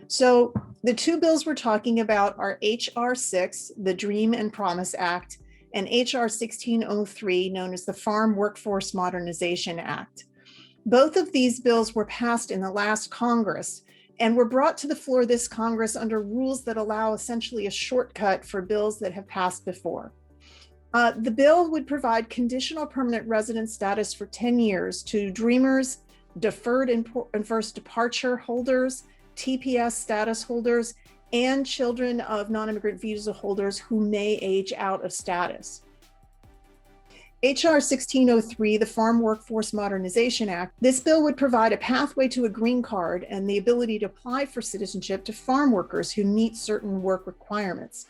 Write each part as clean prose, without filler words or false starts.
So the two bills we're talking about are H.R. 6, the Dream and Promise Act, and H.R. 1603, known as the Farm Workforce Modernization Act. Both of these bills were passed in the last Congress and were brought to the floor of this Congress under rules that allow essentially a shortcut for bills that have passed before. The bill would provide conditional permanent resident status for 10 years to Dreamers, deferred enforced departure holders, TPS status holders, and children of non-immigrant visa holders who may age out of status. H.R. 1603, the Farm Workforce Modernization Act, this bill would provide a pathway to a green card and the ability to apply for citizenship to farm workers who meet certain work requirements.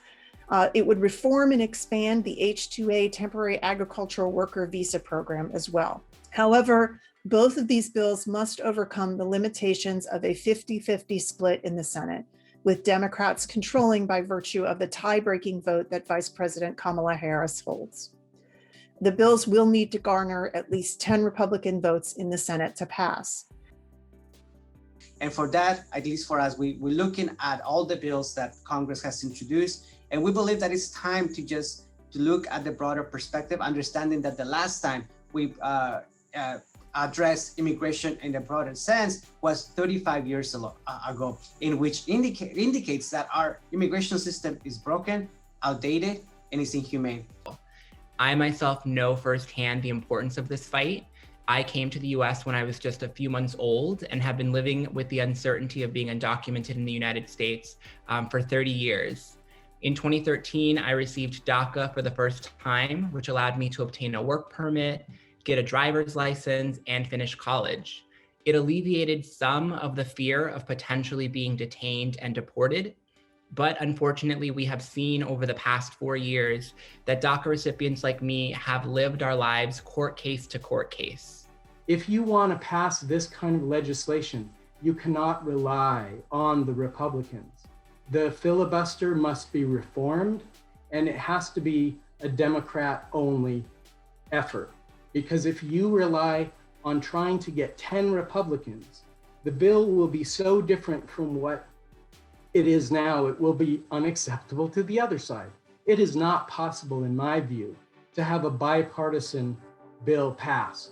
It would reform and expand the H-2A temporary agricultural worker visa program as well. However, both of these bills must overcome the limitations of a 50-50 split in the Senate, with Democrats controlling by virtue of the tie-breaking vote that Vice President Kamala Harris holds. The bills will need to garner at least 10 Republican votes in the Senate to pass. And for that, at least for us, we're looking at all the bills that Congress has introduced, and we believe that it's time to look at the broader perspective, understanding that the last time we addressed immigration in the broader sense was 35 years ago, in which indicates that our immigration system is broken, outdated, and is inhumane. I myself know firsthand the importance of this fight. I came to the US when I was just a few months old and have been living with the uncertainty of being undocumented in the United States for 30 years. In 2013, I received DACA for the first time, which allowed me to obtain a work permit, get a driver's license, and finish college. It alleviated some of the fear of potentially being detained and deported. But unfortunately, we have seen over the past 4 years that DACA recipients like me have lived our lives court case to court case. If you want to pass this kind of legislation, you cannot rely on the Republicans. The filibuster must be reformed, and it has to be a Democrat-only effort. Because if you rely on trying to get 10 Republicans, the bill will be so different from what it is now, it will be unacceptable to the other side. It is not possible, in my view, to have a bipartisan bill pass.